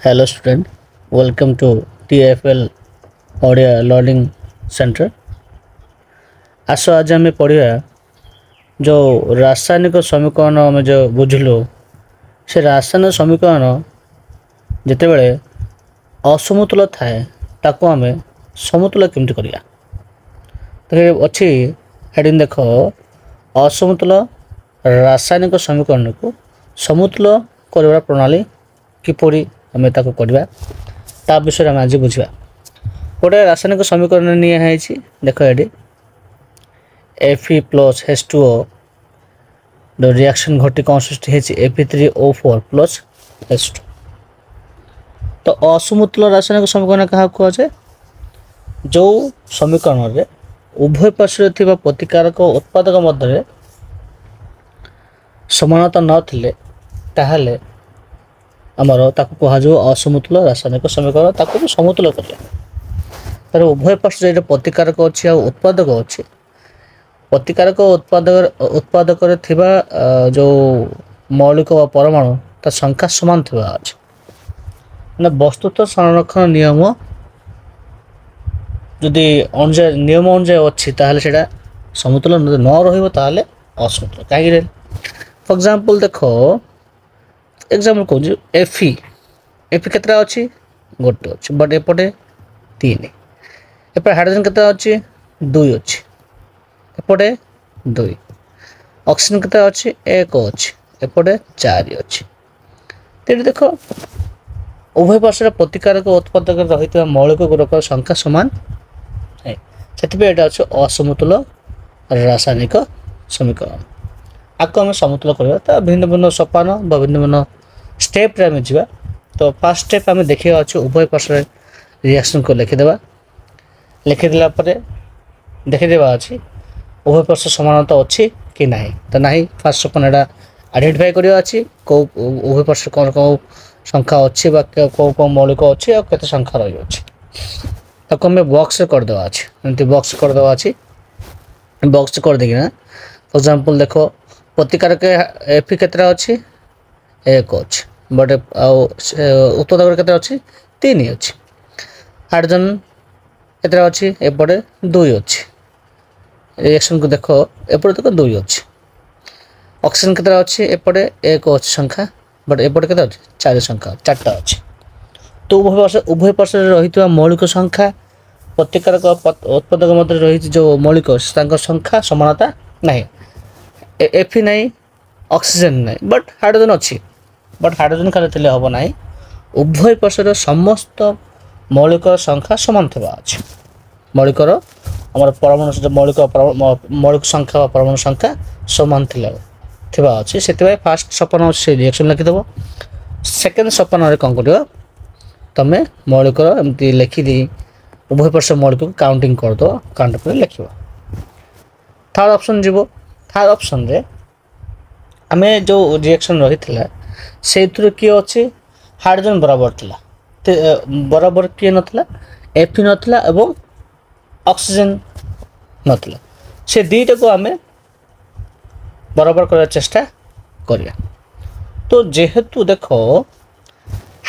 Hello student, welcome to TFL Audio Learning Center। आस आज आम पढ़ा जो रासायनिक समीकरण आम जो बुझलु से रासायनिक समीकरण जितेबले असमतुल थाए ताको आम समतुल केमती करिया। तो अच्छी हेडिंग देख असमतुल रासायनिक समीकरण को समतुल कर प्रणाली किपरि आम ताको करवा ता विषय आम आज बुझा। गोटे रासायनिक समीकरण निया देख ये Fe प्लस H2O रिएक्शन घटी कौन सृष्टि Fe3O4 प्लस H2। तो असमतुल रासायनिक समीकरण क्या कहुए जो समीकरण रे उभय पार्श्व थिबा प्रतिकारक उत्पादक मध्य समानता नथिले ताहले आमर ताको कहुए असमतुल रासायनिक समीकरण ताको भी समतुल करिया। तार उभय पार्श्व जो प्रतिकारक अच्छी आ उत्पादक अच्छी प्रतिकारक उत्पादक थिबा जो मौलिक व परमाणु ता संख्या समान थिबा अछि ना वस्तुतः संरक्षण नियम जदि नियम अनुसार अच्छी ताहले सेटा समतुल न रहिबो ताहले असमतुल काहे रे। फॉर एग्जांपल देखो एग्जांपल कहू Fe केतरा अछि गोटे अछि बट एपटे 3 एपटे हाइड्रोजन केतरा अछि 2 अछि एपटे 2 ऑक्सीजन केतरा अछि 1 अछि एपटे 4 अछि। तेरे देखो उभय पार्श्व प्रतिकारक उत्पादक रहित मौलिक गुणक संख्या समान है से एटा अछि असमतुल रासायनिक समीकरण। आपको आम समतुल करवा भिन्न भिन्न सोपान भिन्न भिन्न स्टेप रे आम जा। तो फर्स्ट स्टेप आम देखिए अच्छे उभय पार्श्व रिएक्शन को लिखिदेवा लिखिदेला देखीदेवा अच्छी उभय पार्श्व समानता अच्छी कि ना तो ना फास्ट सोपान एटा आइडेंटिफाई करवा अच्छी कौ उभय पार्श्व कौन कौ संख्या अच्छी कौ कौ मौलिक अच्छी और केते संख्या रही अच्छी ताको आम बॉक्स करदेवा अच्छी एमती बॉक्स करदेवा अच्छी बॉक्स कर देना। फॉर एग्जांपल देखो प्रतिकारक Fe केतरा अच्छी 1 अच्छी बट उत्पादक केतरा अच्छी 3 अच्छी। हाइड्रोजन केतरा अच्छी एपटे 2 अच्छी रिएक्शन को देखो एपटे देखो 2 अच्छी। ऑक्सीजन केतरा अच्छी एपटे 1 अच्छी संख्या बट एपटे केतरा अच्छी 4 संख्या 4टा अच्छी। तो उभय पार्श्व रही मौलिक संख्या प्रतिकारक उत्पादक मध्य रही जो मौलिक संख्या समानता नहीं Fe नहीं ऑक्सीजन नहीं बट हाइड्रोजन अच्छी बट हाइड्रोजन खाली थे हम ना उभय पार्श्व समस्त मौलिक संख्या समान थी अच्छे मौलिकर आम परमाणु मौलिक संख्या परमाणु संख्या समान थी अच्छे से फास्ट सोपान से रिएक्शन लिखिदेव। सेकेंड सोपान कौन कर तुम मौलिकर एमती लिखिदी उभय पार्श्व मौलिक काउंटिंग करदे काउंट कर लिख। थर्ड ऑप्शन जीव थर्ड ऑप्शन रे आम जो रिएक्शन रही से किए अच्छे हाइड्रोजन बराबर थिला बराबर किए नथिला Fe नथिला एवं ऑक्सीजन नथिला से दुईटा को आम बराबर करने चेष्टा करिया। तो जेहेतु देखो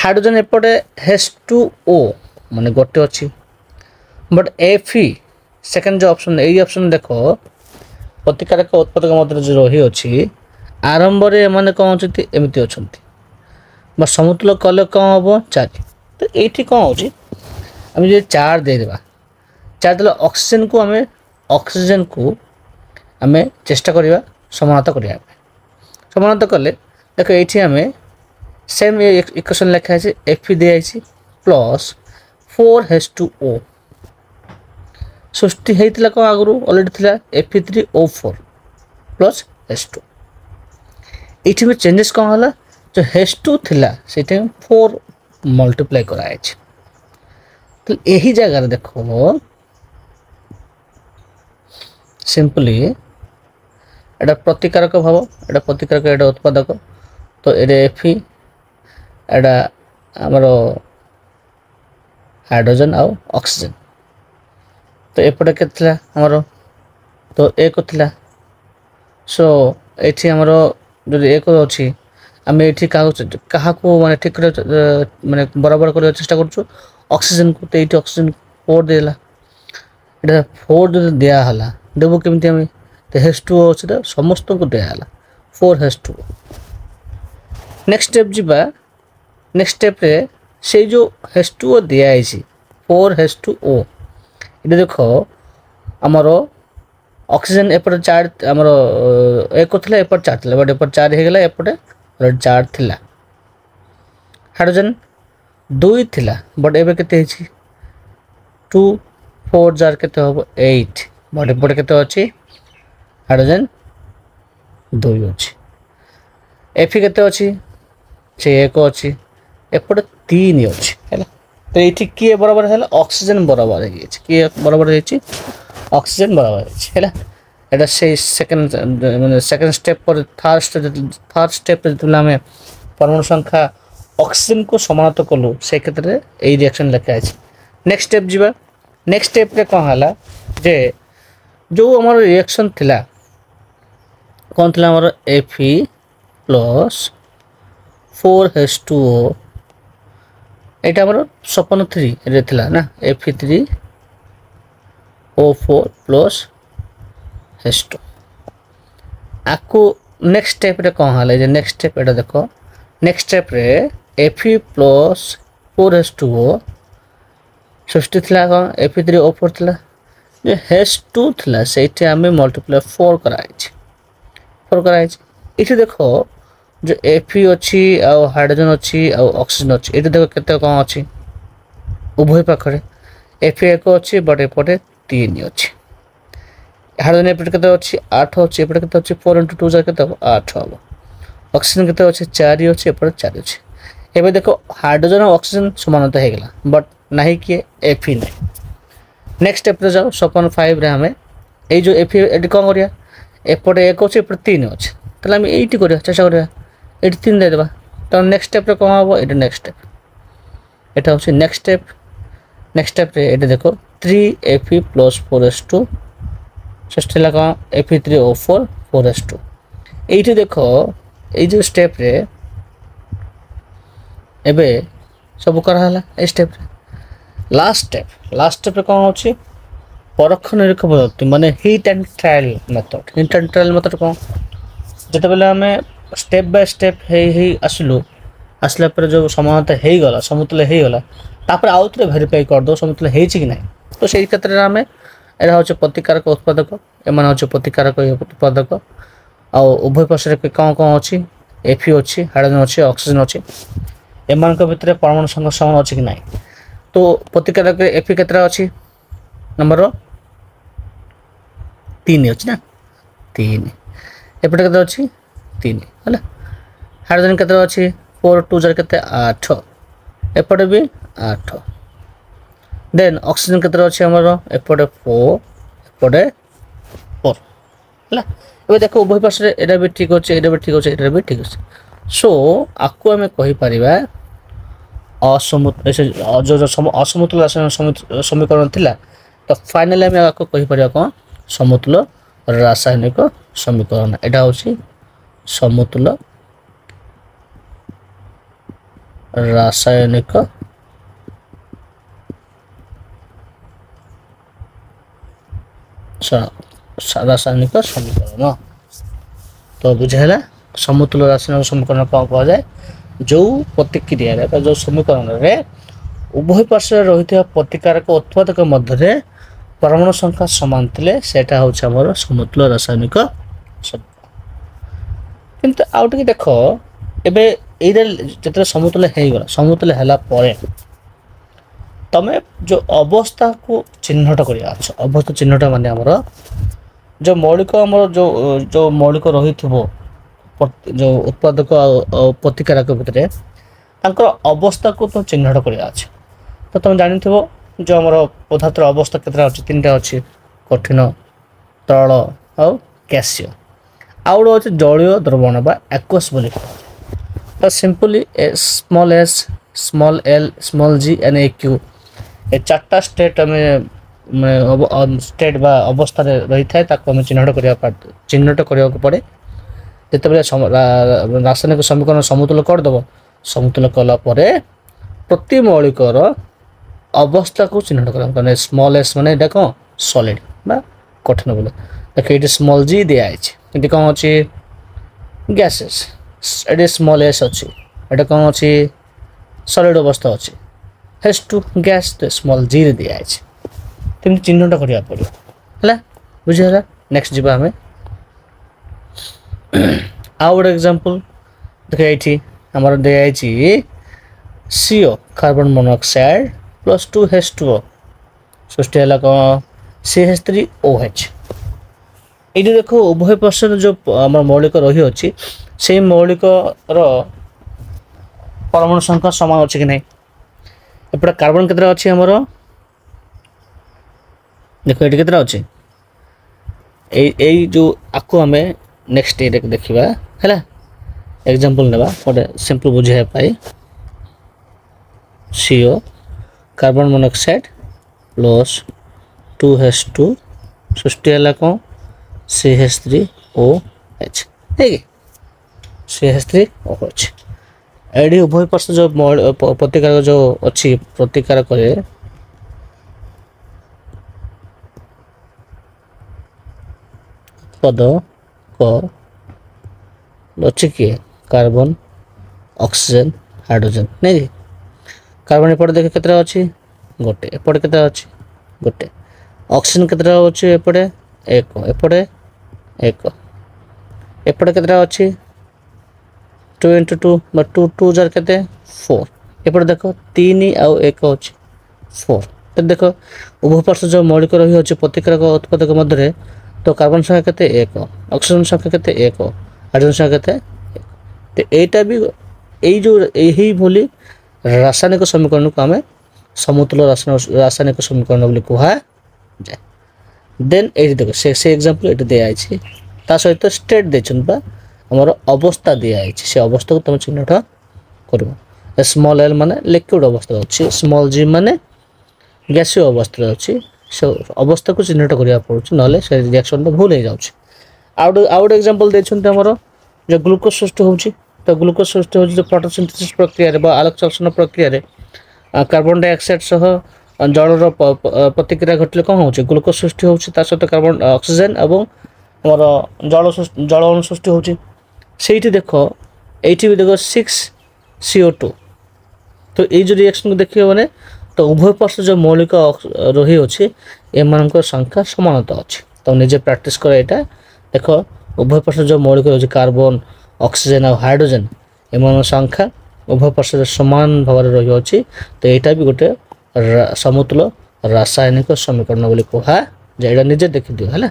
हाइड्रोजन एपटे H2O माने गोटे अच्छी बट Fe सेकेंड जो ऑप्शन यही ऑप्शन देखो प्रतिकारक उत्पादक मध्य जो रही अच्छी आरंभ में कौन अच्छी एमती अच्छा बस समतुल कले कौन हम 4। तो ये कौन होम जो 4 देदेबा 4 देला ऑक्सीजन को आम चेष्टा करवा समानता करने समानता कले देखो ये आम सेम इक्वेशन लिखा है Fe दिखाई प्लस 4H2O सृष्टि होता कौन आगु अलरेडी थिला Fe3O4 प्लस H2 ये में चेंजेस कौन है जो H2 थिला से 4 मल्टीप्लाई कराई। तो यही जगह देखो सिंपली एटा प्रतिकारक भाव एटा प्रतिकारक एटा उत्पादक तो ये Fe एटा आमर हाइड्रोजन आउ ऑक्सीजन। तो एपटे के आमर तो 1 थिला सो ये आमर जो 1 अच्छी आम ये क्या माने ठीक माने बराबर कर चेष्टा कर ऑक्सीजन को, तो ये ऑक्सीजन 4 देला, ये 4 जो दिहला देव केमती आम तो H2O अच्छे समस्त को दिहला 4H2O। नेक्स्ट स्टेप जीवा, नेक्स्ट स्टेप रे से जो H2O दिखाई 4H2O ये देख आमर ऑक्सीजन एपटे चार्ज आमर एक था एपटे चार्ज था, बट एपटे चार्ज हो गला, एपटे चार्ज थिला। हाइड्रोजन 2 थिला, बट एबे केते 2 4 जार केते हो 8, बट एपटे केते अछि हाइड्रोजन 2 अछि। एफी केते अछि से 1 अछि, एपटे 3 अछि हैला। तो ये किए बराबर है ऑक्सीजन बराबर है, किए बराबर है ऑक्सीजन बराबर है एटा से सेकंड माने सेकंड स्टेप पर थर्ड स्टेप आम परमाणु संख्या ऑक्सीजन को समानत कलु से क्षेत्र में यही रिएक्शन लिखा है। नेक्स्ट स्टेप जीवा, नेक्स्ट स्टेप रे कौन है जे जो आम रिएक्शन थिला कौन थिला आमर Fe प्लस 4H2O एटा आमर सपन 3 रे थिला ना, Fe3O4 प्लस H2। आपको नेक्स्ट स्टेप रे कौन है, नेक्स्ट स्टेप एटा देखो, नेक्स्ट स्टेप रे Fe प्लस 4H2O सृष्टि थिला कौन Fe3O4 थिला, जो H2 थिला से आम मल्टीप्लाई 4 कराई। इसे देखो जो Fe अच्छी आउ हाइड्रोजन अच्छी आउ ऑक्सीजन अच्छी, ये देखो केते कौन अच्छी उभय पाखरे Fe 1 अच्छी, बट एपटे 3 अच्छी। हाइड्रोजन एपटे केते अच्छी 8 अच्छी, एपटे केते अच्छी 4 × 2 जार केते 8 हम। ऑक्सीजन केते अच्छी 4 अच्छी, एपटे 4 अच्छी। एबे देखो हाइड्रोजन और ऑक्सीजन समानता हो गला, बट नहीं किए Fe नहीं। नेक्स्ट स्टेप रे जाओ, सपन 5 रे हमें ए जो Fe एडी कौन करिया, एपटे 1 अच्छी एपटे 3 अच्छी, ताले हम एटी करिया चेष्टा करिया एटी 3 दे देबा। तो नेक्स्ट स्टेप रे कौन हो, एटा नेक्स्ट स्टेप, एटा होछि नेक्स्ट स्टेप। नेक्स्ट स्टेप रे एटा देखो 3Fe प्लस 4H2 सृष्टि ला कौन Fe3O4 4H2। एटी देखो ए जो स्टेप रे एबे सब करा हला ए स्टेप रे। लास्ट स्टेप रे कौन होछि परख निरीक्षण पद्धति माने heat and trial method. Heat and trial method कौन, जते बेले हमें स्टेप बाय स्टेप हे आसलु, आसला पर जो समानता हे गला समतुल्य हे गला, तापर आउथरे वेरीफाई कर दो समतुल्य हे कि नहीं। तो सेही क्षेत्र रे हमें एरा होचे प्रतिकारक उत्पादक, एमान होचे प्रतिकारक उत्पादक, आ उभय पार्श्व रे कौन कौन अछि Fe अछि, हाइड्रोजन अछि, ऑक्सीजन अछि, एमान के भितरे परमाणु संख्या समान अछि कि नहीं। तो प्रतिकारक Fe केतरा अछि नंबर 3 अछि ना, 3 एपटे केते अछि 3 हला। हाइड्रोजन केते अछि 4 2 जार केते 8, एपटे भी 8। देन ऑक्सीजन केते अछि हमर एपटे 4 एपटे 4 हला। एबे देखो उभय पार्श्व रे एटा भी ठीक अछि, एटा भी ठीक अछि, एटा भी ठीक अछि। सो आकु हमें कहि परिबा असमतुल्य रासायनिक समीकरण थिला, तो फाइनली हमें आकु कहि परिबा कोन समतुल्य रासायनिक समीकरण। एटा होछि समतुल्य रासायनिक रासायनिक समीकरण। तो बुझेला समतुल्य रासायनिक समीकरण कौन कह जाए, जो प्रतिक्रिया रे जो समीकरण रे उभय पार्श्व रही प्रतिकारक उत्पादक मध्य परमाणु संख्या समान थिले सेटा होछि हमर समतुल्य रासायनिक समीकरण। किंतु आउट की देखो एबे एरे जते समतुल्य हे गला, समतुल्य हला परे तमे जो अवस्था को चिन्हट करिया अच्छा, अवस्था चिन्हट माने हमर जो मौलिक हमर जो मौलिक रही थिबो जो उत्पादक और प्रतिकारक भितर तांकर अवस्था को तो चिन्हट करिया अच्छा। तो तुम जानि थिबो जो हमर पदार्थर अवस्था केतरा अछि, 3टा अछि, कठिन, तरल और गैसीय। आउड अछि जलीय द्रवण बा एक्वस बोली। तो simply small s small l small g and aq ए चारटा स्टेट में स्टेट बा अवस्था रे रही थाए, ताको हम चिन्हट करिया पड़े। ଯେତେବେଳେ ରାସାୟନିକ ସମୀକରଣ ସମତୁଲ କରିଦେବ, ସମତୁଲ କଲା ପରେ ପ୍ରତି ମୌଳିକର ଅବସ୍ଥାକୁ ଚିହ୍ନଟ କର, ମାନେ ସ୍ମଲ୍ ଏସ୍ ମାନେ ଏଇଟା କ'ଣ ସଲିଡ୍ ବା କଠିନ ବୋଲେ। ଦେଖ ଏଇଠି ସ୍ମଲ୍ ଜି ଦିଆହେଇଛି, ଏଠି କ'ଣ ଅଛି ଗ୍ୟାସେସ୍, ଏଠି ସ୍ମଲ୍ ଏସ୍ ଅଛି, ଏଇଟା କ'ଣ ଅଛି ସଲିଡ୍ ଅବସ୍ଥା ଅଛି, H2 ଗ୍ୟାସ୍ ସ୍ମଲ୍ ଜିରେ ଦିଆହେଇଛି। ତେମିତି ଚିହ୍ନଟ କରିବାକୁ ପଡ଼ିବ ହେଲା, ବୁଝିଗଲା। ନେକ୍ସଟ ଯିବା ଆମେ ଆଉ ଗୋଟେ ଏକ୍ଜାମ୍ପଲ୍। ଦେଖ ଏଇଠି ଆମର ଦିଆହେଇଛି CO carbon monoxide plus 2H2O ସୃଷ୍ଟି ହେଲା କ'ଣ CH3OH। ଏଇଠି ଦେଖ ଉଭୟ ପାର୍ଶ୍ୱରେ ଯେଉଁ ଆମର ମୌଳିକ ରହିଅଛି ସେଇ ମୌଳିକର ପରମାଣୁ ସଂଖ୍ୟା ସମାନ ଅଛି କି ନାହିଁ। ଏପଟେ କାର୍ବନ କେତେଟା ଅଛି ଆମର, ଦେଖ ଏଠି କେତେଟା ଅଛି, ଏଇ ଯେଉଁ ଆକୁ ଆମେ ନେକ୍ସଟ ଦେଖିବା ହେଲା। ଏକ୍ଜାମ୍ପଲ୍ ନେବା ଗୋଟେ ସିମ୍ପଲ୍ ବୁଝାଇବା ପାଇଁ। CO carbon monoxide plus 2H2 ସୃଷ୍ଟି ହେଲା କ'ଣ CH3OH, ଠିକ୍ CH3OH। ଏଠି ଉଭୟ ପାର୍ଶ୍ୱ ଯେଉଁ ପ୍ରତିକାର ଯେଉଁ ଅଛି ପ୍ରତିକାରକରେ ଉତ୍ପାଦକ ଅଛି କିଏ କାର୍ବନ, ଅକ୍ସିଜେନ୍, ହାଇଡ୍ରୋଜେନ୍, ନାଇଁ କି। କାର୍ବନ ଏପଟେ ଦେଖେ କେତେଟା ଅଛି ଗୋଟେ, ଏପଟେ କେତେଟା ଅଛି ଗୋଟେ, ଅକ୍ସିଜେନ୍ କେତେଟା ଅଛି ଏପଟେ ଏକ, ଏପଟେ ଏକ, ଏପଟେ କେତେଟା ଅଛି 2 × 2 ବା 2 2 ଜାର କେତେ 4, ଏପଟେ ଦେଖ 3 ଆଉ 1 ଅଛି 4। ତ ଦେଖ ଉଭୟ ପାର୍ଶ୍ୱ ଯେଉଁ ମୌଳିକ ରହିଅଛି ପ୍ରତିକାରକ ଉତ୍ପାଦକ ମଧ୍ୟରେ, ତ କାର୍ବନ ସଂଖ୍ୟା କେତେ 1, ଅକ୍ସିଜେନ୍ ସଂଖ୍ୟା କେତେ 1, ହାଇଡ୍ରୋଜେନ୍ ସଂଖ୍ୟା କେତେ 1। ତ ଏଇଟା ବି ଏହିଭଳି ରାସାୟନିକ ସମୀକରଣକୁ ଆମେ ସମତୁଲ ରାସାୟନିକ ସମୀକରଣ ବୋଲି କୁହାଯାଏ। ଦେନ୍ ଏଇଠି ଦେଖ ସେ ଏକ୍ଜାମ୍ପଲ୍ ଏଇଠି ଦିଆଯାଇଛି, ତା ସହିତ ଷ୍ଟେଟ୍ ଦେଇଛନ୍ତି ବା ଆମର ଅବସ୍ଥା ଦିଆଯାଇଛି, ସେ ଅବସ୍ଥାକୁ ତୁମେ ଚିହ୍ନଟ କରିବ। ସ୍ମଲ୍ ଏଲ୍ ମାନେ ଲିକ୍ୱିଡ଼ ଅବସ୍ଥାରେ ଅଛି, ସ୍ମଲ୍ ଜି ମାନେ ଗ୍ୟାସୀୟ ଅବସ୍ଥାରେ ଅଛି। ସେ ଅବସ୍ଥାକୁ ଚିହ୍ନଟ କରିବାକୁ ପଡ଼ୁଛି, ନହେଲେ ସେ ରିଆକ୍ସନ୍ଟା ଭୁଲ ହେଇଯାଉଛି। ଆଉ ଗୋଟେ ଏକ୍ଜାମ୍ପଲ୍ ଦେଇଛନ୍ତି ଆମର ଯେଉଁ ଗ୍ଲୁକୋଜ୍ ସୃଷ୍ଟି ହେଉଛି। ତ ଗ୍ଲୁକୋଜ୍ ସୃଷ୍ଟି ହେଉଛି ଯେଉଁ ଫଟୋସିନ୍ଥେସିସ୍ ପ୍ରକ୍ରିୟାରେ ବା ଆଲୋକଚାଳନ ପ୍ରକ୍ରିୟାରେ କାର୍ବନ ଡାଇଅକ୍ସାଇଡ୍ ସହ ଜଳର ପ୍ରତିକ୍ରିୟା ଘଟିଲେ କ'ଣ ହେଉଛି ଗ୍ଲୁକୋଜ୍ ସୃଷ୍ଟି ହେଉଛି, ତା ସହିତ କାର୍ବନ ଅକ୍ସିଜେନ୍ ଏବଂ ଆମର ଜଳ ଅଣୁ ସୃଷ୍ଟି ହେଉଛି। ସେଇଠି ଦେଖ এইটি ବି ଦେଖ 6CO2। ତ ଏଇ ଯେଉଁ ରିଆକ୍ସନକୁ ଦେଖିବ ମାନେ ତ ଉଭୟ ପାର୍ଶ୍ୱ ଯେଉଁ ମୌଳିକ ରହିଅଛି ଏମାନଙ୍କର ସଂଖ୍ୟା ସମାନତା ଅଛି। ତ ନିଜେ ପ୍ରାକ୍ଟିସ୍ କର ଏଇଟା। ଦେଖ ଉଭୟ ପାର୍ଶ୍ୱ ଯେଉଁ ମୌଳିକ ରହିଛି କାର୍ବନ, ଅକ୍ସିଜେନ୍ ଆଉ ହାଇଡ୍ରୋଜେନ୍ ଏମାନଙ୍କ ସଂଖ୍ୟା ଉଭୟ ପାର୍ଶ୍ୱରେ ସମାନ ଭାବରେ ରହିଅଛି। ତ ଏଇଟା ବି ଗୋଟେ ସମତୁଲ ରାସାୟନିକ ସମୀକରଣ ବୋଲି କୁହାଯାଏ। ଏଇଟା ନିଜେ ଦେଖିଦିଅ ହେଲା।